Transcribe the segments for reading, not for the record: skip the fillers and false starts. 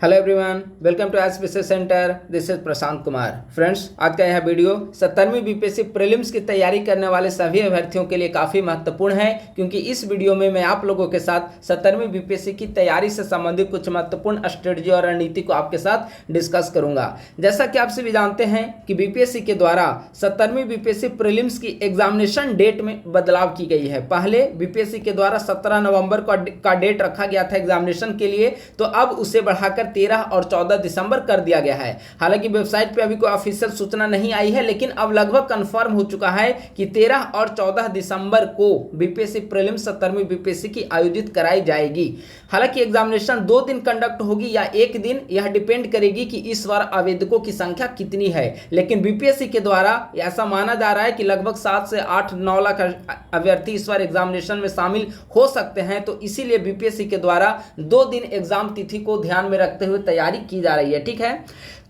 Hello everyone, welcome to SPC centre. This is Prashant Kumar. Friends, आज का यह वीडियो 17वीं बीपीएससी प्रीलिम्स की तैयारी करने वाले सभी अभ्यर्थियों के लिए काफ़ी महत्वपूर्ण है, क्योंकि इस वीडियो में मैं आप लोगों के साथ 17वीं बीपीएससी की तैयारी से संबंधित कुछ महत्वपूर्ण स्ट्रेटजी और रणनीति को आपके साथ डिस्कस करूंगा। जैसा कि आप सभी जानते हैं कि बीपीएससी के द्वारा 17वीं बीपीएससी प्रीलिम्स की एग्जामिनेशन डेट में बदलाव की गई है। पहले बीपीएससी के द्वारा 17 नवंबर का डेट रखा गया था एग्जामिनेशन के लिए, तो अब उसे बढ़ाकर 13 और 14 दिसंबर कर दिया गया है। हालांकि वेबसाइट पे अभी कोई ऑफिशियल सूचना नहीं आई है, लेकिन अब लगभग कंफर्म हो चुका है कि 13 और 14 दिसंबर को बीपीएससी प्रीलिम्स 17वीं बीपीएससी की आयोजित कराई जाएगी। हालांकि एग्जामिनेशन 2 दिन कंडक्ट होगी या 1 दिन, यह डिपेंड करेगी कि इस बार आवेदकों की संख्या कितनी है। लेकिन बीपीएससी के द्वारा ऐसा माना जा रहा है कि लगभग 7 से 8-9 लाख अभ्यर्थी इस बार एग्जामिनेशन में शामिल हो सकते हैं, तो इसीलिए बीपीएससी के द्वारा 2 दिन एग्जाम तिथि को ध्यान में रखते हुए तैयारी की जा रही है। ठीक है,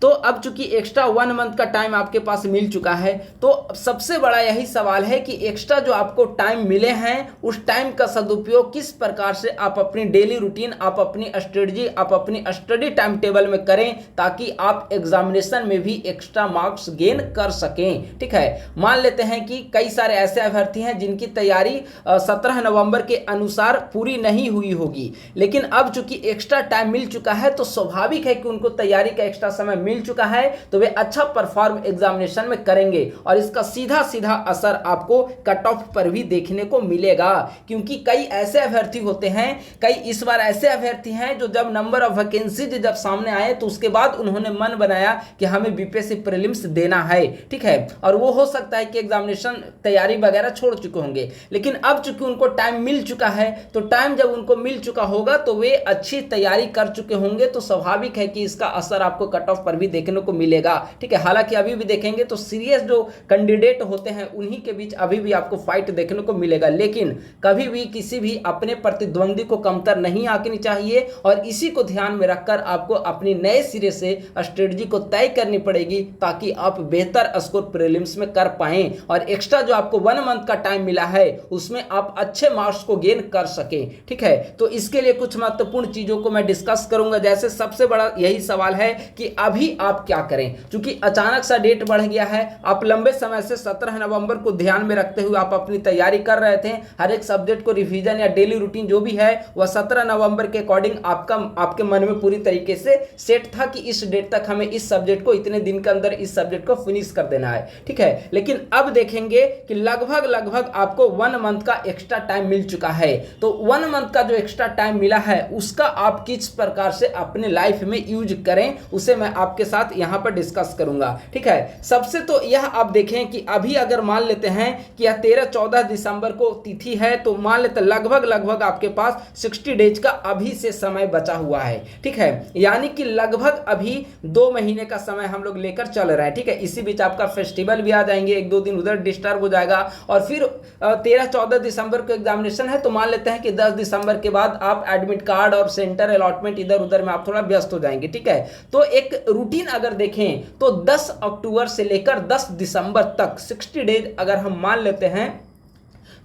तो अब चूंकि एक्स्ट्रा 1 मंथ का टाइम आपके पास मिल चुका है, तो सबसे बड़ा यही सवाल है कि एक्स्ट्रा जो आपको टाइम मिले हैं उस टाइम का सदुपयोग किस प्रकार से आप अपनी डेली रूटीन, आप अपनी स्ट्रेटजी, आप अपनी स्टडी टाइम टेबल में करें, ताकि आप एग्जामिनेशन में भी एक्स्ट्रा मार्क्स गेन कर सकें। ठीक है, मान लेते हैं कि कई सारे ऐसे अभ्यर्थी हैं जिनकी तैयारी 17 नवंबर के अनुसार पूरी नहीं हुई होगी, लेकिन अब चूंकि एक्स्ट्रा टाइम मिल चुका है तो स्वाभाविक है कि उनको तैयारी का एक्स्ट्रा समय मिल चुका है, तो वे अच्छा परफॉर्म एग्जामिनेशन में करेंगे और इसका सीधा सीधा असर आपको कट ऑफ पर भी देखने को मिलेगा। क्योंकि कई ऐसे अभ्यर्थी होते हैं, कई इस बार ऐसे अभ्यर्थी हैं जो जब नंबर ऑफ वैकेंसीज जब सामने आए तो उसके बाद उन्होंने मन बनाया कि हमें बीपीएससी प्रीलिम्स देना है। ठीक है, और वो हो सकता है कि एग्जामिनेशन तैयारी वगैरह छोड़ चुके होंगे, लेकिन अब चूंकि उनको टाइम मिल चुका है, तो टाइम जब उनको मिल चुका होगा तो वे अच्छी तैयारी कर चुके होंगे, तो स्वाभाविक है कि इसका असर आपको कट ऑफ पर भी देखने को मिलेगा। ठीक है, हालांकि अभी भी देखेंगे तो सीरियस जो कैंडिडेट होते हैं उन्हीं के बीच अभी भी आपको फाइट देखने को मिलेगा, लेकिन कभी भी किसी भी अपने प्रतिद्वंदी को कमतर नहीं आंकनी चाहिए और इसी को ध्यान में रखकर आपको अपनी नए सिरे से स्ट्रेटजी को तय करनी पड़ेगी, ताकि आप बेहतर स्कोर प्रीलिम्स में कर पाएं और एक्स्ट्रा जो आपको 1 मंथ का टाइम मिला है उसमें आप अच्छे मार्क्स को गेन कर सकें। ठीक है, तो इसके लिए कुछ महत्वपूर्ण चीजों को मैं डिस्कस करूंगा। जैसे सबसे बड़ा यही सवाल है कि अभी आप क्या करें, क्योंकि अचानक सा डेट बढ़ गया है। आप लंबे समय से 17 नवंबर को ध्यान में रखते हुए आप अपनी तैयारी कर रहे थे, हर एक सब्जेक्ट को रिवीजन या डेली रूटीन जो भी है वह 17 नवंबर के अकॉर्डिंग आपके मन में पूरी तरीके से सेट था कि इस डेट तक हमें इस सब्जेक्ट को इतने दिन के अंदर इस सब्जेक्ट को फिनिश कर देना है। ठीक है, लेकिन अब देखेंगे कि लगभग आपको 1 मंथ का एक्स्ट्रा टाइम मिल चुका है, तो 1 मंथ का जो एक्स्ट्रा टाइम मिला है उसका आप किस प्रकार से अपने लाइफ में यूज करें, उसे मैं आपके साथ यहां पर डिस्कस करूंगा। ठीक है, सबसे तो यह आप देखें कि अभी अगर मान लेते हैं कि यह 13-14 दिसंबर को तिथि है, तो मान लेते लगभग आपके पास 60 डेज का अभी से समय बचा हुआ है। ठीक है, यानी कि लगभग अभी 2 महीने का समय हम लोग लेकर चल रहे हैं। ठीक है, इसी बीच आपका फेस्टिवल भी आ जाएंगे, 1-2 दिन उधर डिस्टर्ब हो जाएगा और फिर 13-14 दिसंबर को एग्जामिनेशन है, तो मान लेते हैं कि 10 दिसंबर के बाद आप एडमिट कार्ड और सेंटर अलॉटमेंट इधर उधर में आप थोड़ा व्यस्त हो जाएंगे। ठीक है, तो एक रूटीन अगर देखें तो 10 अक्टूबर से लेकर 10 दिसंबर तक 60 डेज अगर हम मान लेते हैं,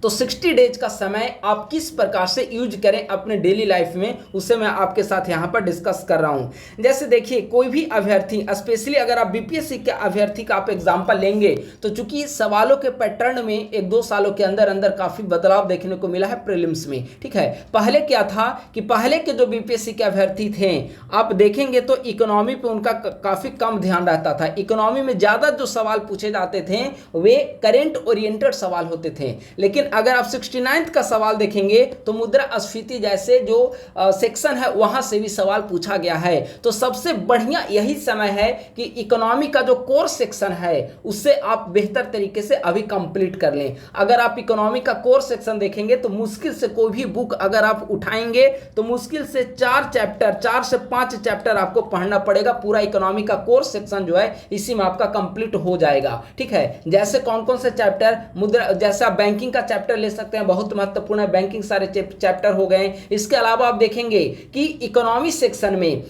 तो 60 डेज का समय आप किस प्रकार से यूज करें अपने डेली लाइफ में, उसे मैं आपके साथ यहां पर डिस्कस कर रहा हूं। जैसे देखिए, कोई भी अभ्यर्थी, स्पेशली अगर आप बीपीएससी के अभ्यर्थी का आप एग्जांपल लेंगे, तो चूंकि सवालों के पैटर्न में 1-2 सालों के अंदर अंदर काफी बदलाव देखने को मिला है प्रीलिम्स में। ठीक है, पहले क्या था कि पहले के जो बीपीएससी के अभ्यर्थी थे, आप देखेंगे तो इकोनॉमी पे उनका काफी कम ध्यान रहता था। इकोनॉमी में ज्यादा जो सवाल पूछे जाते थे वे करेंट ओरिएंटेड सवाल होते थे, लेकिन अगर आप 69th का सवाल देखेंगे तो मुद्रास्फीति जैसे जो सेक्शन है वहां से भी सवाल पूछा गया है। तो सबसे बढ़िया यही समय है कि इकोनॉमी का जो कोर सेक्शन है उससे आप बेहतर तरीके से अभी कंप्लीट कर लें। अगर आप इकोनॉमी का कोर सेक्शन देखेंगे तो मुश्किल से कोई भी बुक अगर आप उठाएंगे तो मुश्किल से 4 से 5 चैप्टर आपको पढ़ना पड़ेगा। पूरा इकोनॉमी का कोर सेक्शन जो है इसी में आपका कंप्लीट हो जाएगा। ठीक है, जैसे कौन कौन से चैप्टर, मुद्रा, जैसे आप बैंकिंग का चैप्टर ले सकते हैं, बहुत महत्वपूर्ण है, बैंकिंग सारे चैप्टर हो गए। इसके अलावा आप देखेंगे कि इकोनॉमी सेक्शन में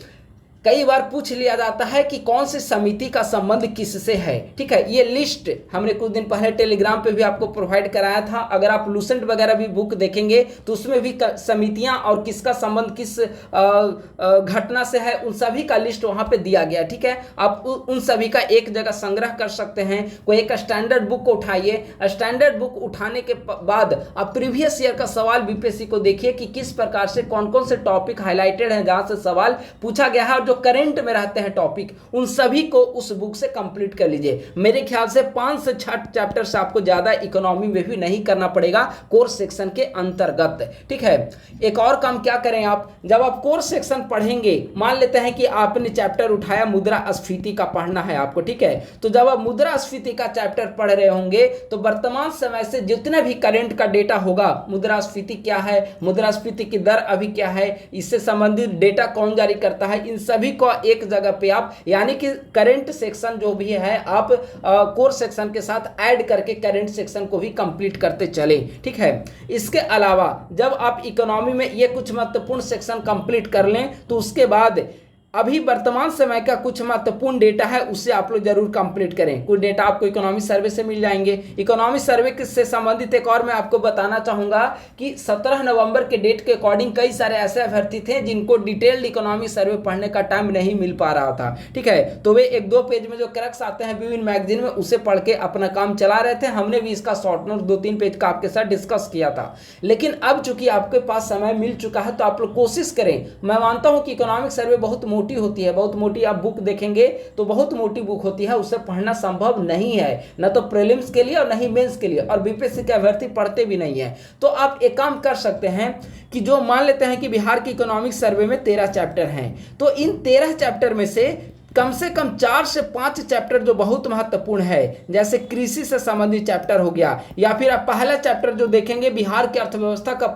कई बार पूछ लिया जाता है कि कौन सी समिति का संबंध किससे है। ठीक है, ये लिस्ट हमने कुछ दिन पहले टेलीग्राम पे भी आपको प्रोवाइड कराया था। अगर आप लूसेंट वगैरह भी बुक देखेंगे तो उसमें भी समितियां और किसका संबंध किस घटना से है उन सभी का लिस्ट वहां पे दिया गया। ठीक है, आप उन सभी का एक जगह संग्रह कर सकते हैं। कोई एक स्टैंडर्ड बुक को उठाइए, स्टैंडर्ड बुक उठाने के बाद आप प्रीवियस ईयर का सवाल बीपीएससी को देखिए कि किस प्रकार से कौन कौन से टॉपिक हाईलाइटेड हैं जहां से सवाल पूछा गया है, और जो करंट में रहते हैं टॉपिक उन सभी को उस बुक से कंप्लीट कर लीजिए। मेरे ख्याल से 5 से 6 चैप्टर से आपको ज्यादा इकोनॉमी में भी नहीं करना पड़ेगा कोर्स सेक्शन के अंतर्गत। ठीक है, एक और काम क्या करें आप, जब आप कोर्स सेक्शन पढ़ेंगे, मान लेते हैं कि आपने चैप्टर उठाया मुद्रास्फीति का पढ़ना है आपको। ठीक है, तो जब आप मुद्रास्फीति का चैप्टर पढ़ रहे होंगे तो वर्तमान समय से जितने भी करंट का डेटा होगा, मुद्रास्फीति क्या है, मुद्रास्फीति की दर अभी क्या है, इससे संबंधित डेटा कौन जारी करता है, इन सभी को एक जगह पे आप यानी कि करंट सेक्शन जो भी है आप कोर्स सेक्शन के साथ ऐड करके करंट सेक्शन को भी कंप्लीट करते चले। ठीक है, इसके अलावा जब आप इकोनॉमी में ये कुछ महत्वपूर्ण सेक्शन कंप्लीट कर लें तो उसके बाद अभी वर्तमान समय का कुछ महत्वपूर्ण डेटा है उससे आप लोग जरूर कंप्लीट करें। कुछ डेटा आपको इकोनॉमी सर्वे से मिल जाएंगे। इकोनॉमी सर्वे से संबंधित एक और मैं आपको बताना चाहूंगा कि 17 नवंबर के डेट के अकॉर्डिंग कई सारे ऐसे अभ्यर्थी थे जिनको डिटेल्ड इकोनॉमी सर्वे पढ़ने का टाइम नहीं मिल पा रहा था। ठीक है, तो वे 1-2 पेज में जो क्रक्स आते हैं विभिन्न मैगजीन में उसे पढ़ के अपना काम चला रहे थे। हमने भी इसका शॉर्ट नोट 2-3 पेज का आपके साथ डिस्कस किया था। लेकिन अब चूंकि आपके पास समय मिल चुका है तो आप लोग कोशिश करें। मैं मानता हूं कि इकोनॉमिक सर्वे बहुत मोटी होती है, बहुत मोटी आप बुक देखेंगे तो बहुत मोटी बुक होती है, उसे पढ़ना संभव नहीं है, न तो प्रीलिम्स के लिए और न ही मेंस के लिए, और बीपीएससी के अभ्यर्थी पढ़ते भी नहीं है। तो आप एक काम कर सकते हैं कि जो मान लेते हैं कि बिहार की इकोनॉमिक सर्वे में 13 चैप्टर हैं, तो इन 13 चैप्टर में से कम 4 से 5 चैप्टर जो बहुत महत्वपूर्ण है, जैसे कृषि से संबंधित चैप्टर हो गया, या फिर आप पहला चैप्टर जो देखेंगे बिहार की अर्थव्यवस्था का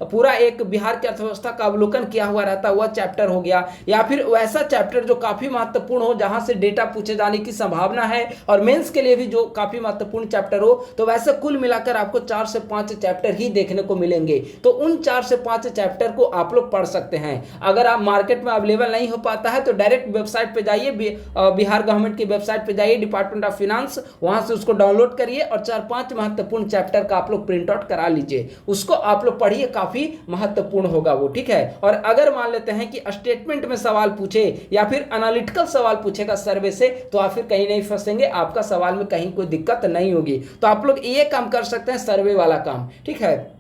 पूरा एक बिहार की अर्थव्यवस्था का अवलोकन किया हुआ रहता हुआ चैप्टर हो गया, या फिर वैसा चैप्टर जो काफी महत्वपूर्ण हो जहां से डेटा पूछे जाने की संभावना है और मेंस के लिए भी जो काफी महत्वपूर्ण चैप्टर हो, तो वैसे कुल मिलाकर आपको 4 से 5 चैप्टर ही देखने को मिलेंगे। तो उन 4 से 5 चैप्टर को आप लोग पढ़ सकते हैं। अगर आप मार्केट में अवेलेबल नहीं हो पाता है तो डायरेक्ट वेबसाइट पे जाइए, बिहार गवर्नमेंट की वेबसाइट पे जाइए, डिपार्टमेंट ऑफ फिनांस, वहां से उसको डाउनलोड करिए और 4-5 महत्वपूर्ण चैप्टर का आप लोग प्रिंट आउट करा लीजिए, उसको आप लोग पढ़िए, काफी महत्वपूर्ण होगा वो। ठीक है, और अगर मान लेते हैं कि स्टेटमेंट में सवाल पूछे या फिर एनालिटिकल सवाल पूछेगा सर्वे से, तो आप फिर कहीं नहीं फंसेंगे, आपका सवाल में कहीं कोई दिक्कत नहीं होगी। तो आप लोग ये काम कर सकते हैं, सर्वे वाला काम। ठीक है,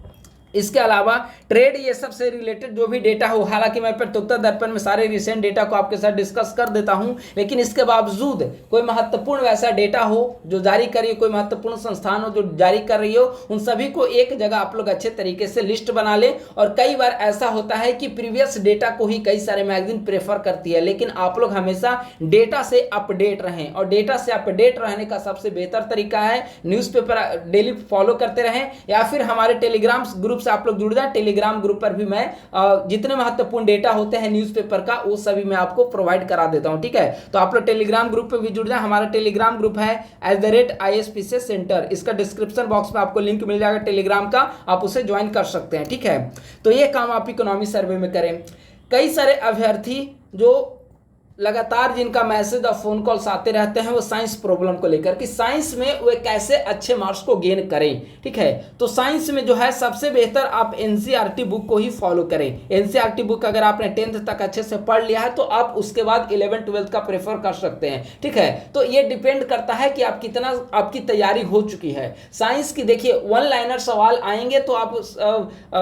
इसके अलावा ट्रेड ये सब से रिलेटेड जो भी डेटा हो, हालांकि मैं प्रत्युत्तर दर्पण में सारे रिसेंट डेटा को आपके साथ डिस्कस कर देता हूं, लेकिन इसके बावजूद कोई महत्वपूर्ण वैसा डेटा हो जो जारी करिए, कोई महत्वपूर्ण संस्थान हो जो जारी कर रही हो, उन सभी को एक जगह आप लोग अच्छे तरीके से लिस्ट बना लें। और कई बार ऐसा होता है कि प्रीवियस डेटा को ही कई सारे मैगजीन प्रेफर करती है, लेकिन आप लोग हमेशा डेटा से अपडेट रहें, और डेटा से अपडेट रहने का सबसे बेहतर तरीका है न्यूज़पेपर डेली फॉलो करते रहें, या फिर हमारे टेलीग्राम ग्रुप से आप लोग जुड़ जाए। टेलीग्राम ग्रुप पर भी मैं जितने महत्वपूर्ण डेटा होते हैं न्यूज़पेपर का वो सभी मैं आपको प्रोवाइड करा देता हूं। ठीक है, तो आप लोग टेलीग्राम ग्रुप पे भी जुड़ जाए। हमारा टेलीग्राम ग्रुप है @ISPCS सेंटर, इसका डिस्क्रिप्शन बॉक्स में आपको लिंक मिल जाएगा टेलीग्राम का, आप उसे ज्वाइन कर सकते हैं। ठीक है, तो ये काम आप इकोनॉमी सर्वे में करें। कई सारे अभ्यर्थी जो लगातार जिनका मैसेज और फोन कॉल्स आते रहते हैं वो साइंस प्रॉब्लम को लेकर कि साइंस में वे कैसे अच्छे मार्क्स को गेन करें। ठीक है, तो साइंस में जो है सबसे बेहतर आप एनसीईआरटी बुक को ही फॉलो करें। एनसीईआरटी बुक अगर आपने 10th तक अच्छे से पढ़ लिया है तो आप उसके बाद 11th 12th का प्रेफर कर सकते हैं। ठीक है, तो ये डिपेंड करता है कि आप कितना आपकी तैयारी हो चुकी है। साइंस की देखिए 1 लाइनर सवाल आएंगे तो आप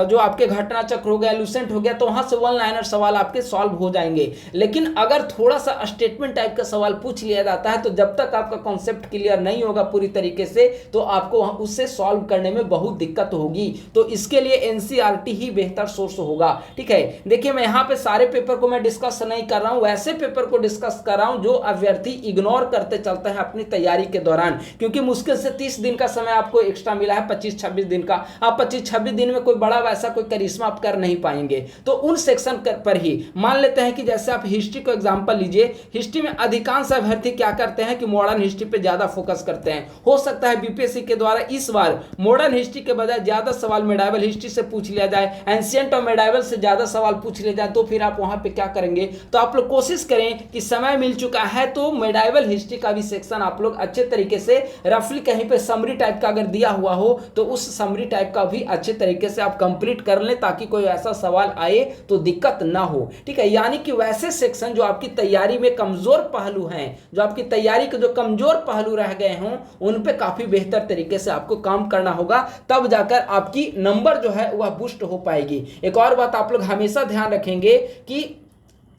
जो आपके घटना चक्र हो गया, लूसेंट हो गया, तो वहां से 1 लाइनर सवाल आपके सॉल्व हो जाएंगे। लेकिन अगर थोड़ा सा स्टेटमेंट टाइप का सवाल पूछ लिया जाता है तो जब तक आपका कॉन्सेप्ट क्लियर नहीं होगा पूरी तरीके से तो आपको उससे सॉल्व करने में बहुत दिक्कत होगी। तो इसके लिए एनसीईआरटी ही बेहतर सोर्स होगा। ठीक है, देखिए मैं यहाँ पे सारे पेपर को मैं डिस्कस नहीं कर रहा हूँ, वैसे पेपर को डिस्कस कर रहा हूँ जो अभ्यर्थी इग्नोर करते चलते हैं अपनी तैयारी के दौरान, क्योंकि मुश्किल से 30 दिन का समय आपको एक्स्ट्रा मिला है, 25-26 दिन का। आप 25-26 दिन में कोई बड़ा वैसा कोई करिश्मा आप कर नहीं पाएंगे। तो उन सेक्शन पर ही मान लेते हैं कि जैसे आप हिस्ट्री को एग्जाम्पल एग्जांपल लीजिए, हिस्ट्री में अधिकांश अभ्यर्थी क्या करते हैं कि मॉडर्न हिस्ट्री पे ज्यादा फोकस करते हैं। हो सकता है बीपीएससी के द्वारा इस बार मॉडर्न हिस्ट्री के बजाय ज्यादा सवाल मेडाइवल हिस्ट्री से पूछ लिया जाए, एंशिएंट और मेडाइवल से ज्यादा सवाल पूछ लिया जाए, तो फिर आप वहां पे क्या करेंगे? तो आप लोग कोशिश करें कि समय मिल चुका है तो मेडाइवल हिस्ट्री का भी सेक्शन आप लोग अच्छे तरीके से रफली कहीं पे समरी टाइप का अगर दिया हुआ हो तो उस समरी टाइप का भी अच्छे तरीके से आप कंप्लीट कर लें, ताकि कोई ऐसा सवाल आए तो दिक्कत ना हो। ठीक है, यानी कि वैसे सेक्शन जो आपकी तैयारी में कमजोर पहलू हैं, जो आपकी तैयारी के जो कमजोर पहलू रह गए हों, उन पे काफी बेहतर तरीके से आपको काम करना होगा, तब जाकर आपकी नंबर जो है वह बूस्ट हो पाएगी। एक और बात आप लोग हमेशा ध्यान रखेंगे कि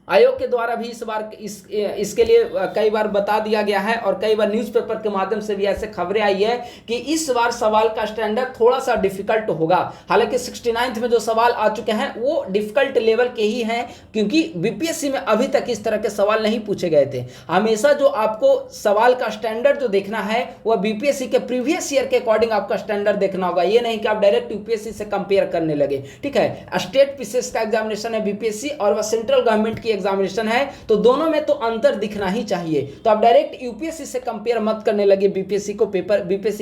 आयोग के द्वारा भी इस बार इसके लिए कई बार बता दिया गया है और कई बार न्यूज़पेपर के माध्यम से भी ऐसे खबरें आई है कि इस बार सवाल का स्टैंडर्ड थोड़ा सा डिफिकल्ट होगा। हालांकि 69th में जो सवाल आ चुके हैं वो डिफिकल्ट लेवल के ही हैं, क्योंकि बीपीएससी में अभी तक इस तरह के सवाल नहीं पूछे गए थे। हमेशा जो आपको सवाल का स्टैंडर्ड जो देखना है वह बीपीएससी के प्रीवियस ईयर के अकॉर्डिंग आपका स्टैंडर्ड देखना होगा, ये नहीं कि आप डायरेक्ट यूपीएससी से कंपेयर करने लगे। ठीक है, स्टेट पीसीएस का एग्जामिनेशन है बीपीएससी और वह सेंट्रल गवर्नमेंट की एग्जामिनेशन है, तो दोनों में तो अंतर दिखना ही चाहिए। तो आप डायरेक्ट यूपीएससी से कंपेयर मत करने लगे बीपीएससी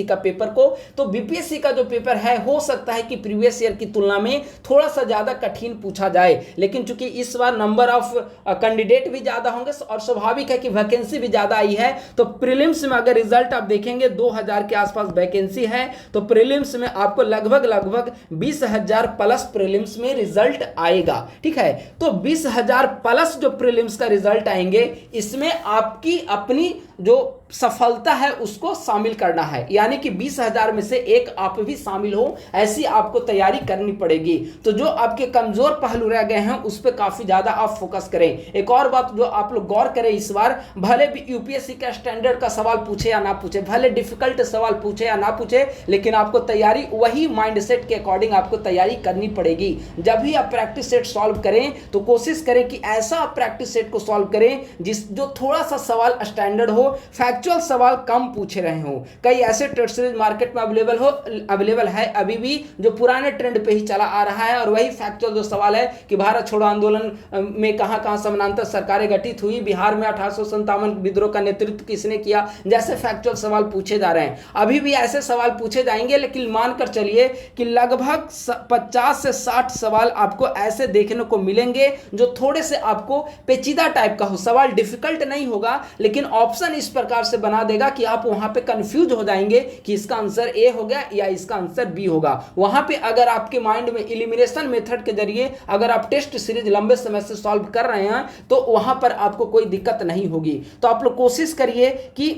का पेपर को। तो बीपीएससी का जो पेपर है हो सकता है कि प्रीवियस ईयर की तुलना में थोड़ा सा ज्यादा कठिन पूछा जाए, लेकिन चूंकि इस बार नंबर ऑफ कैंडिडेट भी ज्यादा होंगे और स्वाभाविक है कि वैकेंसी भी ज्यादा आई है, तो प्रीलिम्स में अगर रिजल्ट आप देखेंगे 2000 के आसपास वैकेंसी है, तो प्रीलिम्स में आपको लगभग 20,000 प्लस प्रीलिम्स में रिजल्ट आएगा। ठीक है, तो 20,000 प्लस जो प्रीलिम्स का रिजल्ट आएंगे, इसमें आपकी अपनी जो सफलता है उसको शामिल करना है, यानी कि 20,000 में से एक आप भी शामिल हो, ऐसी आपको तैयारी करनी पड़ेगी। तो जो आपके कमजोर पहलू रह गए हैं उस पर काफी ज्यादा आप फोकस करें। एक और बात जो आप लोग गौर करें, इस बार भले भी यूपीएससी का स्टैंडर्ड का सवाल पूछे या ना पूछे, भले डिफिकल्ट सवाल पूछे या ना पूछे, लेकिन आपको तैयारी वही माइंडसेट के अकॉर्डिंग आपको तैयारी करनी पड़ेगी। जब भी आप प्रैक्टिस सेट सॉल्व करें तो कोशिश करें कि ऐसा आप प्रैक्टिस सेट को सॉल्व करें जो थोड़ा सा सवाल स्टैंडर्ड हो, फैक्चुअल सवाल कम पूछे रहे हो। कई ऐसे टेस्ट सीरीज मार्केट में अवेलेबल है अभी भी जो पुराने ट्रेंड पे ही चला आ रहा है, और वही फैक्चुअल जो सवाल है कि भारत छोड़ो आंदोलन में कहां समानांतर सरकारें गठित हुई, बिहार में 1857 विद्रोह का नेतृत्व किसने किया, जैसे फैक्चुअल सवाल पूछे जा रहे हैं। अभी भी ऐसे सवाल पूछे जाएंगे, लेकिन मानकर चलिए कि लगभग 50 से 60 सवाल आपको ऐसे देखने को मिलेंगे जो थोड़े से आपको पेचीदा टाइप का हो। सवाल डिफिकल्ट नहीं होगा, लेकिन ऑप्शन इस प्रकार से बना देगा कि आप वहां पे कंफ्यूज हो जाएंगे कि इसका आंसर ए हो गया या इसका आंसर बी होगा। वहां पे अगर आपके माइंड में एलिमिनेशन मेथड के जरिए अगर आप टेस्ट सीरीज लंबे समय से सॉल्व कर रहे हैं तो वहां पर आपको कोई दिक्कत नहीं होगी। तो आप लोग कोशिश करिए कि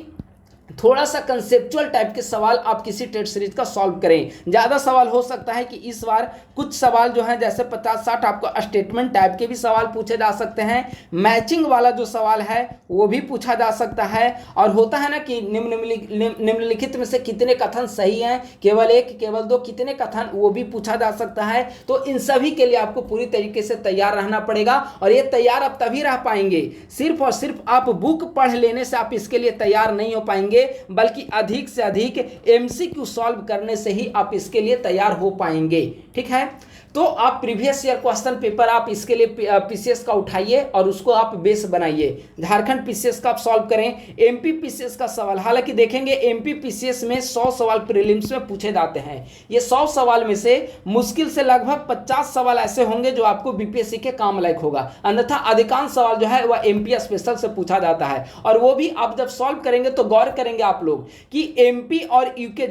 थोड़ा सा कंसेप्चुअल टाइप के सवाल आप किसी टेस्ट सीरीज का सॉल्व करें। ज्यादा सवाल हो सकता है कि इस बार कुछ सवाल जो है जैसे 50-60 आपको स्टेटमेंट टाइप के भी सवाल पूछे जा सकते हैं, मैचिंग वाला जो सवाल है वो भी पूछा जा सकता है, और होता है ना कि निम्नलिखित में से कितने कथन सही हैं, केवल एक केवल दो, कितने कथन, वो भी पूछा जा सकता है। तो इन सभी के लिए आपको पूरी तरीके से तैयार रहना पड़ेगा, और ये तैयार आप तभी रह पाएंगे, सिर्फ और सिर्फ आप बुक पढ़ लेने से आप इसके लिए तैयार नहीं हो पाएंगे, बल्कि अधिक से अधिक एमसीक्यू सॉल्व करने से ही आप इसके लिए तैयार हो पाएंगे। ठीक है, तो आप प्रीवियस ईयर क्वेश्चन पेपर आप इसके लिए पीसीएस का उठाइए और उसको आप बेस बनाइए। झारखंड पीसीएस का आप सॉल्व करें, एमपी पीसीएस का सवाल, हालांकि देखेंगे एमपी पीसीएस में 100 सवाल प्रीलिम्स में पूछे जाते हैं। ये 100 सवाल में से मुश्किल से लगभग 50 सवाल ऐसे होंगे जो आपको बीपीएससी के काम लायक होगा, अन्यथा अधिकांश सवाल जो है वह एमपी स्पेशल से पूछा जाता है। और वो भी आप जब सॉल्व करेंगे तो गौर करेंगे आप लोग कि एमपी और यूके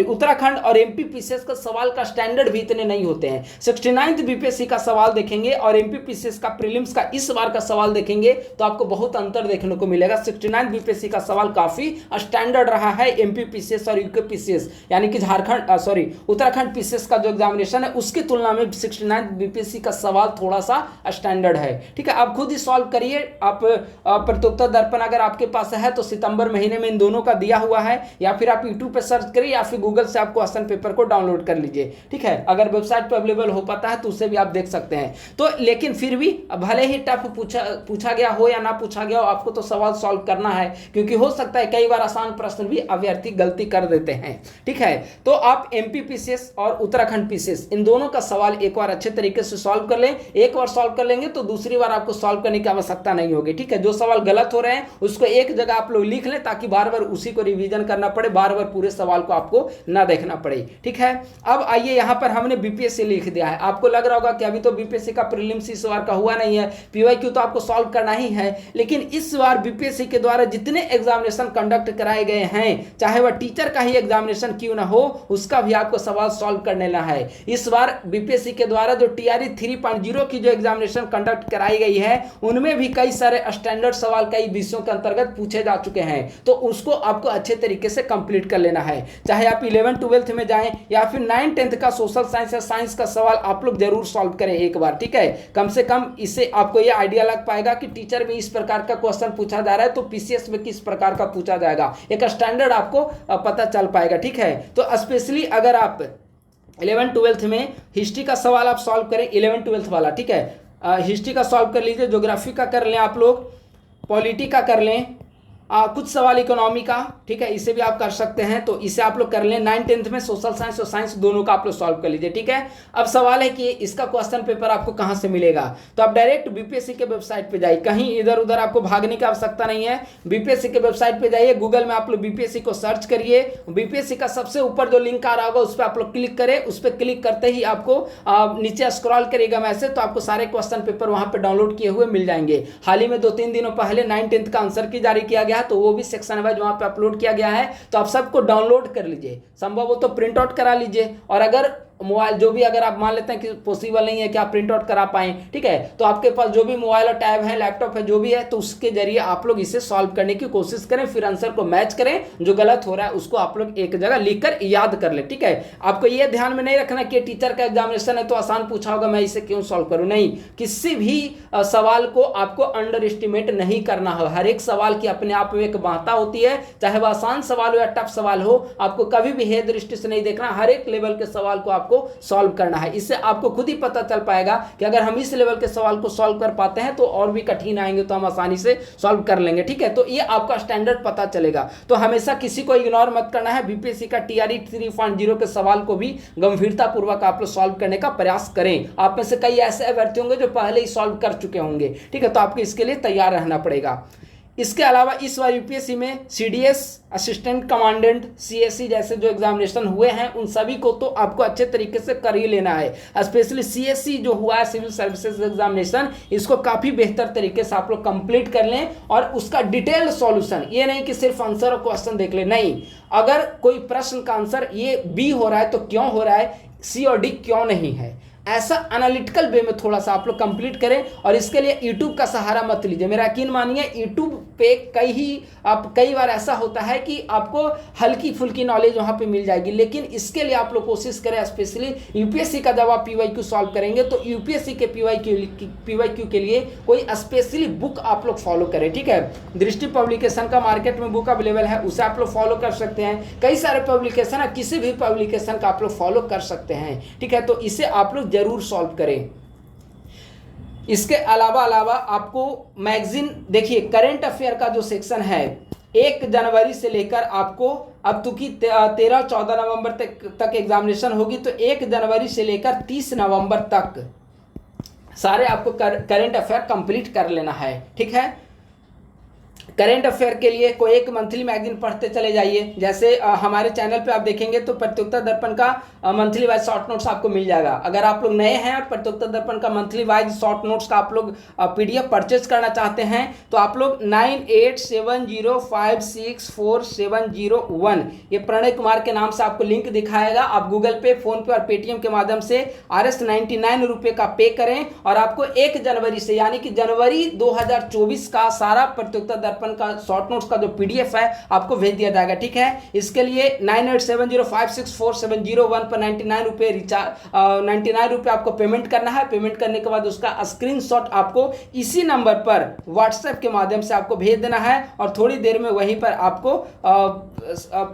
उत्तराखंड और एमपी पीसीएस का सवाल का स्टैंडर्ड भी इतने नहीं होते हैं। 69th बीपीएससी का सवाल देखेंगे और एमपी पीसीएस का प्रीलिम्स का इस बार का सवाल देखेंगे तो आपको बहुत अंतर देखने को मिलेगा। 69th बीपीएससी का सवाल काफी स्टैंडर्ड रहा है, एमपी पीसीएस और यूके पीसीएस यानी कि उत्तराखंड पीसीएस का जो एग्जामिनेशन है उसकी तुलना में 69th बीपीएससी का सवाल थोड़ा सा स्टैंडर्ड है। ठीक है, आप खुद ही सॉल्व करिए। आप प्रतियोगिता दर्पण अगर आपके पास है तो सितंबर महीने में इन दोनों का दिया हुआ है, या फिर आप यूट्यूब पे सर्च करिए या फिर गूगल से आप क्वेश्चन पेपर को डाउनलोड कर लीजिए। ठीक है, अगर वेबसाइट वेबसाइट पर अवेलेबल हो पाता है तो उसे भी आप देख सकते हैं। तो लेकिन फिर भी भले ही टफ पूछा गया हो या ना पूछा गया हो, आपको तो सवाल सॉल्व करना है, क्योंकि हो सकता है कई बार आसान प्रश्न भी अभ्यर्थी गलती कर देते हैं। ठीक है, तो आप एमपी पीसीएस और उत्तराखंड पीसीएस इन दोनों का सवाल एक बार अच्छे तरीके से सॉल्व कर लें। एक बार सॉल्व कर लेंगे तो दूसरी बार आपको सॉल्व करने की आवश्यकता नहीं होगी। ठीक है, जो सवाल गलत हो रहे हैं उसको एक जगह आप लोग लिख लें ताकि बार बार उसी को रिवीजन करना पड़े, बार बार पूरे सवाल को आपको ना देखना पड़े। ठीक है, अब आइए यहां पर हमने बीपीएससी लिख दिया है। आपको लग रहा होगा कि अभी तो बीपीएससी का प्रीलिम्स इस बार का हुआ नहीं है, पीवाईक्यू तो आपको सॉल्व करना ही है, लेकिन इस बार बीपीएससी के द्वारा जितने एग्जामिनेशन कंडक्ट कराए गए हैं, चाहे वह टीचर का ही एग्जामिनेशन क्यों ना हो, उसका भी आपको सवाल सॉल्व करने ला है। इस बार बीपीएससी के द्वारा जो टीआरई 3.0 की जो एग्जामिनेशन कंडक्ट कराई गई है, उनमें भी कई सारे स्टैंडर्ड सवाल कई विषयों के अंतर्गत पूछे जा चुके हैं, तो उसको आपको अच्छे तरीके से कंप्लीट कर लेना है। चाहे आप 11th-12th में जाएं या फिर 9th-10th का सोशल साइंस या साइंस का सवाल आप लोग जरूर सॉल्व करें एक बार। ठीक है, कम से कम इससे आपको यह आइडिया लग पाएगा कि टीचर में इस प्रकार का क्वेश्चन पूछा जा रहा है तो पीसीएस में किस प्रकार का पूछा जाएगा, एक स्टैंडर्ड आपको पता चल पाएगा। ठीक है, तो स्पेशली अगर आप 11th-12th में हिस्ट्री का सवाल आप सॉल्व करें, 11th-12th वाला, ठीक है, हिस्ट्री का सॉल्व कर लीजिए, ज्योग्राफी का कर लें, आप लोग पॉलिटी का कर लें, कुछ सवाल इकोनॉमी का, ठीक है, इसे भी आप कर सकते हैं, तो इसे आप लोग कर लें। 9th-10th में सोशल साइंस और साइंस दोनों का आप लोग सॉल्व कर लीजिए। ठीक है, अब सवाल है कि इसका क्वेश्चन पेपर आपको कहां से मिलेगा, तो आप डायरेक्ट बीपीएससी के वेबसाइट पे जाइए, कहीं इधर उधर आपको भागने की आवश्यकता नहीं है। बीपीएससी के वेबसाइट पे जाइए, गूगल में आप लोग बीपीएससी को सर्च करिए, बीपीएससी का सबसे ऊपर जो लिंक आ रहा होगा उस पर आप लोग क्लिक करें, उस पर क्लिक करते ही आपको नीचे स्क्रॉल करेगा मैसेज, तो आपको सारे क्वेश्चन पेपर वहां पर डाउनलोड किए हुए मिल जाएंगे। हाल ही में 2-3 दिनों पहले 9th-10th का आंसर की जारी किया गया, तो वो भी सेक्शन वाइज वहां पे अपलोड किया गया है, तो आप सबको डाउनलोड कर लीजिए, संभव हो तो प्रिंट आउट करा लीजिए, और अगर मोबाइल जो भी अगर आप मान लेते हैं कि पॉसिबल नहीं है कि आप प्रिंट आउट करा पाएं, ठीक है, तो आपके पास जो भी मोबाइल और टैब है, लैपटॉप है, जो भी है, तो उसके जरिए आप लोग इसे सॉल्व करने की कोशिश करें, फिर आंसर को मैच करें, जो गलत हो रहा है उसको आप लोग एक जगह लिखकर याद कर ले। ठीक है, आपको ये ध्यान में नहीं रखना कि टीचर का एग्जामिनेशन है तो आसान पूछा होगा, मैं इसे क्यों सॉल्व करूं, नहीं, किसी भी सवाल को आपको अंडर एस्टिमेट नहीं करना हो। हर एक सवाल की अपने आप में एक महत्ता होती है, चाहे वह आसान सवाल हो या टफ सवाल हो, आपको कभी भी हे दृष्टि से नहीं देखना, हर एक लेवल के सवाल को आपको सॉल्व करना है। इससे आपको खुद ही पता चल पाएगा कि अगर हम इस लेवल के सवाल को सॉल्व कर पाते हैं तो और भी कठिन आएंगे तो हम आसानी से सॉल्व कर लेंगे। ठीक है, तो ये आपका स्टैंडर्ड पता चलेगा। तो हमेशा किसी को इग्नोर मत करना है, बीपीएससी का टीआरई 3.0 के सवाल को भी गंभीरता पूर्वक आप लोग सॉल्व करने का प्रयास करें। आप में से कई ऐसे अभ्यर्थी होंगे जो पहले ही सॉल्व कर चुके होंगे। ठीक है, तो आपको इसके लिए तैयार रहना पड़ेगा। इसके अलावा इस बार यूपीएससी में सीडीएस, असिस्टेंट कमांडेंट, सीएससी जैसे जो एग्जामिनेशन हुए हैं उन सभी को तो आपको अच्छे तरीके से कर ही लेना है। स्पेशली सीएससी जो हुआ है, सिविल सर्विसेज एग्जामिनेशन, इसको काफ़ी बेहतर तरीके से आप लोग कंप्लीट कर लें, और उसका डिटेल्ड सॉल्यूशन, ये नहीं कि सिर्फ आंसर और क्वेश्चन देख लें, नहीं, अगर कोई प्रश्न का आंसर ये बी हो रहा है तो क्यों हो रहा है, सी और डी क्यों नहीं है, ऐसा एनालिटिकल वे में थोड़ा सा आप लोग कंप्लीट करें। और इसके लिए यूट्यूब का सहारा मत लीजिए, मेरा यकीन मानिए यूट्यूब पे कई बार ऐसा होता है कि आपको हल्की फुल्की नॉलेज वहाँ पे मिल जाएगी, लेकिन इसके लिए आप लोग कोशिश करें, स्पेशली यूपीएससी का जब आप पीवाईक्यू सॉल्व करेंगे तो यूपीएससी के पीवाईक्यू के लिए कोई स्पेशली बुक आप लोग फॉलो करें। ठीक है, दृष्टि पब्लिकेशन का मार्केट में बुक अवेलेबल है, उसे आप लोग फॉलो कर सकते हैं। कई सारे पब्लिकेशन है, किसी भी पब्लिकेशन का आप लोग फॉलो कर सकते हैं। ठीक है, तो इसे आप लोग जरूर सॉल्व करें। इसके अलावा आपको मैगजीन देखिए, करंट अफेयर का जो सेक्शन है 1 जनवरी से लेकर आपको अब तो कि 13-14 नवंबर तक एग्जामिनेशन होगी, तो 1 जनवरी से लेकर 30 नवंबर तक सारे आपको करंट अफेयर कंप्लीट कर लेना है। ठीक है, करंट अफेयर के लिए कोई एक मंथली मैगजीन पढ़ते चले जाइए। जैसे हमारे चैनल पे आप देखेंगे तो प्रतियोगिता दर्पण का मंथली वाइज शॉर्ट नोट्स आपको मिल जाएगा। अगर आप लोग नए हैं और प्रतियोगिता दर्पण का मंथली वाइज शॉर्ट नोट्स का आप लोग पीडीएफ परचेज करना चाहते हैं तो आप लोग 9870564701 ये प्रणय कुमार के नाम से आपको लिंक दिखाएगा। आप गूगल पे, फोन पे और पेटीएम के माध्यम से RS99 रुपये का पे करें और आपको 1 जनवरी से यानी कि जनवरी 2024 का सारा प्रतियोगिता दर्पण का शॉर्ट नोट्स का जो PDF है आपको भेज दिया जाएगा, ठीक है। इसके लिए 9870564701 पर 99 रुपये रिचार्ज 99 रुपये आपको पेमेंट करना है। पेमेंट करने के बाद उसका स्क्रीनशॉट आपको इसी नंबर पर व्हाट्सएप के माध्यम से आपको भेज देना है और थोड़ी देर में वहीं पर आपको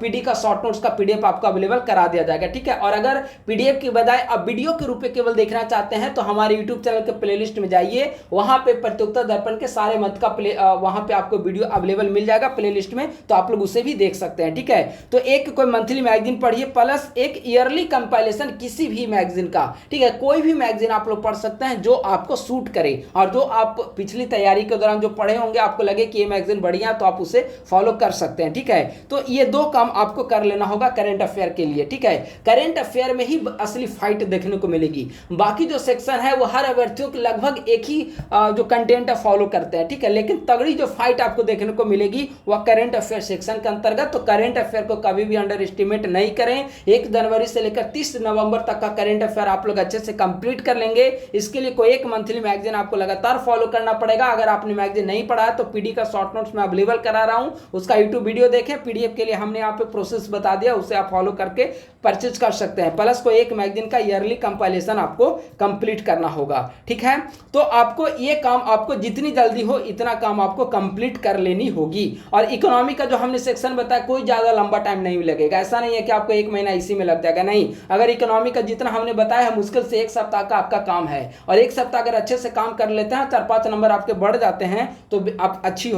PD का शॉर्ट नोट्स का PDF आपको अवेलेबल करा दिया जाएगा, ठीक है। और अगर PDF की बजाय आप वीडियो के रूप में केवल देखना चाहते हैं तो हमारे YouTube चैनल के प्लेलिस्ट में जाइए, वहां पे प्रतियोगिता दर्पण के सारे मत का वहां पे आपको वीडियो अवेलेबल मिल जाएगा प्लेलिस्ट में, तो आप लोग उसे भी देख सकते हैं, ठीक है। तो एक कोई मंथली मैगजीन पढ़िए प्लस एक ईयरली कंपाइलेशन किसी भी मैगजीन का, ठीक है। कोई भी मैगजीन आप लोग पढ़ सकते हैं जो आपको सूट करे और जो आप पिछली तैयारी के दौरान जो पढ़े होंगे आपको लगे कि ये मैगजीन बढ़िया, तो आप उसे फॉलो कर सकते हैं, ठीक है। तो ये दो काम आपको कर लेना होगा करेंट अफेयर के लिए, ठीक है। करेंट अफेयर में ही असली फाइट देखने को मिलेगी, बाकी जो सेक्शन है वो हर अभ्यर्थियों के लगभग एक ही जो कंटेंट है फॉलो करते हैं, ठीक है। लेकिन तगड़ी जो फाइट आपको देखने को मिलेगी वह करेंट अफेयर सेक्शन के अंतर्गत। तो करेंट अफेयर को कभी भी अंडर एस्टिमेट नहीं करें। 1 जनवरी से लेकर 30 नवंबर तक का करेंट अफेयर आप लोग अच्छे से कंप्लीट कर लेंगे। इसके लिए कोई एक मंथली मैगजीन आपको लगातार फॉलो करना पड़ेगा। अगर आपने मैगजीन नहीं पढ़ा है तो PD का शॉर्ट नोट्स में अवेलेबल करा रहा हूं, उसका YouTube वीडियो देखें। PDF के लिए हमने यहाँ पे प्रोसेस बता दिया, उसे आप फॉलो करके परचेज कर सकते हैं। प्लस कोई एक मैगजीन का ईयरली कंपाइलेशन आपको कंप्लीट करना होगा, ठीक है। तो आपको ये काम आपको जितनी जल्दी हो इतना काम आपको कंप्लीट कर लेनी होगी। और इकोनॉमी का जो हमने सेक्शन बताया कोई ज्यादा लंबा टाइम नहीं लगेगा, ऐसा नहीं है कि आपको 1 महीना इसी में लग जाएगा, नहीं। अगर इकोनॉमी का जितना हमने बताया है मुश्किल से 1 सप्ताह का आपका काम है, और 1 सप्ताह अगर अच्छे से काम कर लेते हैं 4-5 नंबर आपके बढ़ जाते हैं तो आप अच्छी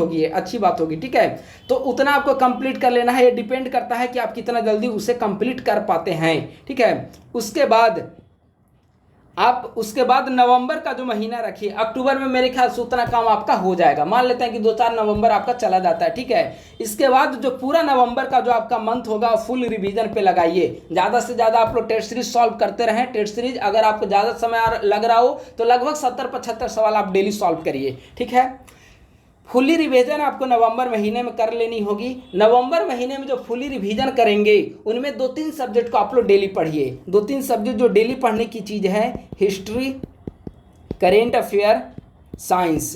बात होगी, ठीक है। तो उतना आपको कंप्लीट कर लेना है। ये डिपेंड करता है कि आप कितना जल्दी उसे कंप्लीट कर पाते हैं, ठीक है। उसके बाद नवंबर का जो महीना रखिए, अक्टूबर में मेरे ख्याल से उतना काम आपका हो जाएगा। मान लेते हैं कि 2-4 नवंबर आपका चला जाता है, ठीक है। इसके बाद जो पूरा नवंबर का जो आपका मंथ होगा फुल रिवीजन पे लगाइए। ज़्यादा से ज़्यादा आप लोग टेस्ट सीरीज सॉल्व करते रहें। टेस्ट सीरीज अगर आपको ज़्यादा समय लग रहा हो तो लगभग 70-75 सवाल आप डेली सॉल्व करिए, ठीक है। फुली रिवीजन आपको नवंबर महीने में कर लेनी होगी। नवंबर महीने में जो फुली रिवीजन करेंगे उनमें 2-3 सब्जेक्ट को आप लोग डेली पढ़िए। 2-3 सब्जेक्ट जो डेली पढ़ने की चीज़ है, हिस्ट्री, करेंट अफेयर, साइंस,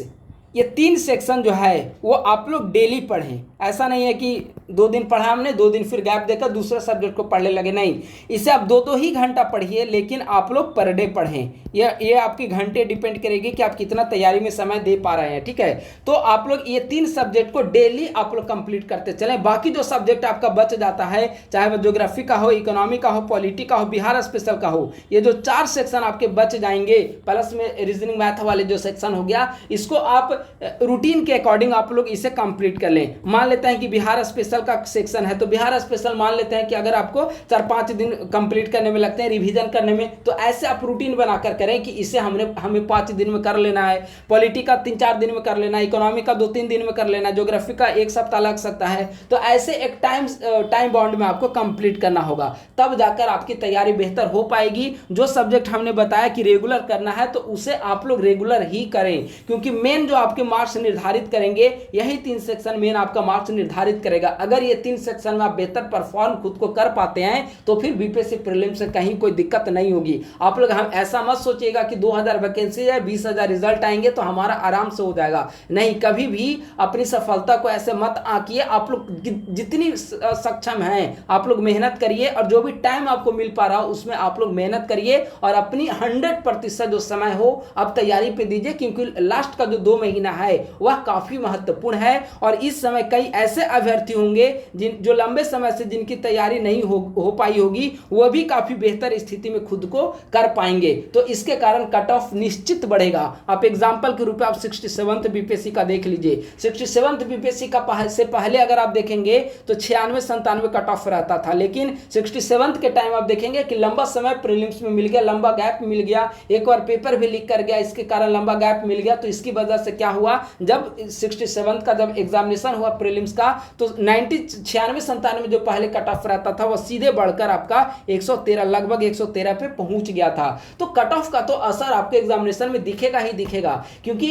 ये 3 सेक्शन जो है वो आप लोग डेली पढ़ें। ऐसा नहीं है कि 2 दिन पढ़ा हमने, 2 दिन फिर गैप देकर दूसरे सब्जेक्ट को पढ़ने लगे, नहीं। इसे आप 2 ही घंटा पढ़िए, लेकिन आप लोग पर डे पढ़ें। ये आपकी घंटे डिपेंड करेगी कि आप कितना तैयारी में समय दे पा रहे हैं, ठीक है। तो आप लोग ये 3 सब्जेक्ट को डेली आप लोग कंप्लीट करते चलें। बाकी जो सब्जेक्ट आपका बच जाता है, चाहे वो ज्योग्राफी का हो, इकोनॉमी का हो, पॉलिटी का हो, बिहार स्पेशल का हो, ये जो 4 सेक्शन आपके बच जाएंगे, प्लस में रीजनिंग मैथ वाले जो सेक्शन हो गया, इसको आप रूटीन के अकॉर्डिंग आप लोग इसे कंप्लीट कर लें। मान लेते हैं कि बिहार स्पेशल का सेक्शन है तो बिहार स्पेशल मान लेते हैं कि अगर आपको 4-5 दिन कंप्लीट करने में लगते हैं, रिवीजन करने में, तो ऐसे आप रूटीन बनाकर करें कि इसे हमें 5 दिन में कर लेना है, पॉलिटी का 3-4 दिन में कर लेना है, इकोनॉमी का 2-3 दिन में कर लेना है, ज्योग्राफी का 1 सप्ताह लग सकता है। तो ऐसे एक टाइम बाउंड में आपको कंप्लीट करना होगा, तब जाकर आपकी तैयारी बेहतर हो पाएगी। जो सब्जेक्ट हमने बताया कि रेगुलर करना है तो उसे आप लोग रेगुलर ही करें, क्योंकि मेन जो आपके मार्क्स निर्धारित करेंगे यही 3 सेक्शन मेन आपका मार्क्स निर्धारित करेगा। अगर ये 3 सेक्शन में आप बेहतर परफॉर्म खुद को कर पाते हैं तो फिर बीपीएससी प्रीलिम्स से कहीं कोई दिक्कत नहीं होगी। आप लोग हम ऐसा मत सोचिएगा कि 2000 वैकेंसी है, 20,000 रिजल्ट आएंगे तो हमारा आराम से हो जाएगा, नहीं। कभी भी अपनी सफलता को ऐसे मत आंकिए। आप लोग जितनी सक्षम हैं आप लोग मेहनत करिए, और जो भी टाइम आपको मिल पा रहा हो उसमें आप लोग मेहनत करिए और अपनी 100% जो समय हो आप तैयारी पे दीजिए, क्योंकि लास्ट का जो 2 महीना है वह काफी महत्वपूर्ण है। और इस समय कई ऐसे अभ्यर्थी होंगे जो लंबे समय से जिनकी तैयारी नहीं हो पाई होगी, वह भी काफी बेहतर स्थिति में खुद को कर पाएंगे। तो इसके कारण कट ऑफ निश्चित बढ़ेगा। आप एग्जांपल के रूप में आप 67th बीपीएससी का देख लीजिए। 67th बीपीएससी का से पहले अगर आप देखेंगे तो 96-97 कट ऑफ रहता था, लेकिन 67th के टाइम आप देखेंगे कि लंबा समय प्रीलिम्स में मिल गया, लंबा गैप मिल गया, एक बार पेपर भी लीक कर गया, इसके कारण लंबा गैप मिल गया। तो इसकी वजह से क्या हुआ, जब 67 का जब एग्जामिनेशन हुआ प्रीलिम्स का तो 96-97 जो पहले कट ऑफ रहता था वह सीधे बढ़कर आपका 113 लगभग 113 पे पहुंच गया था। तो कट ऑफ का तो असर आपके एग्जामिनेशन में दिखेगा ही दिखेगा, क्योंकि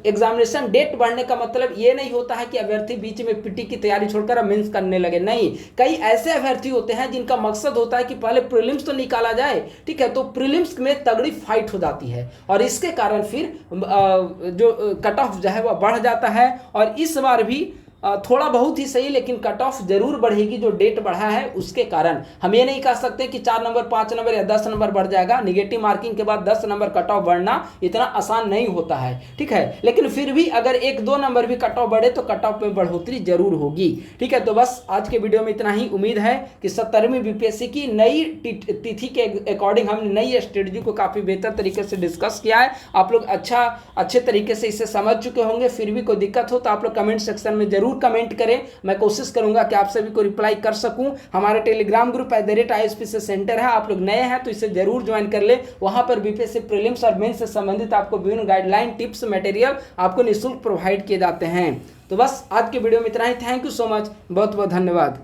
एग्जामिनेशन डेट बढ़ने का मतलब ये नहीं होता है कि अभ्यर्थी बीच में पीटी की तैयारी छोड़कर अब मेंस करने लगे, नहीं। कई ऐसे अभ्यर्थी होते हैं जिनका मकसद होता है कि पहले प्रीलिम्स तो निकाला जाए, ठीक है। तो प्रीलिम्स में तगड़ी फाइट हो जाती है और इसके कारण फिर जो कट ऑफ जो है वह बढ़ जाता है। और इस बार भी थोड़ा बहुत ही सही लेकिन कट ऑफ जरूर बढ़ेगी, जो डेट बढ़ा है उसके कारण। हम ये नहीं कह सकते कि 4 नंबर 5 नंबर या 10 नंबर बढ़ जाएगा। निगेटिव मार्किंग के बाद 10 नंबर कट ऑफ बढ़ना इतना आसान नहीं होता है, ठीक है। लेकिन फिर भी अगर 1-2 नंबर भी कट ऑफ बढ़े तो कट ऑफ में बढ़ोतरी जरूर होगी, ठीक है। तो बस आज के वीडियो में इतना ही। उम्मीद है कि 17वीं बीपीएससी की नई तिथि के अकॉर्डिंग हमने नई स्ट्रेटजी को काफी बेहतर तरीके से डिस्कस किया है। आप लोग अच्छे तरीके से इसे समझ चुके होंगे। फिर भी कोई दिक्कत हो तो आप लोग कमेंट सेक्शन में जरूर कमेंट करें। मैं कोशिश करूंगा कि आप सभी को रिप्लाई कर सकूं। हमारे टेलीग्राम ग्रुप @ISPC सेंटर है, आप लोग नए हैं तो इसे जरूर ज्वाइन कर ले। वहां पर बीपीएससी प्रीलिम्स और मेंस से संबंधित आपको विभिन्न गाइडलाइन, टिप्स, मटेरियल आपको निःशुल्क प्रोवाइड किए जाते हैं। तो बस आज के वीडियो में इतना ही। थैंक यू सो मच, बहुत बहुत धन्यवाद।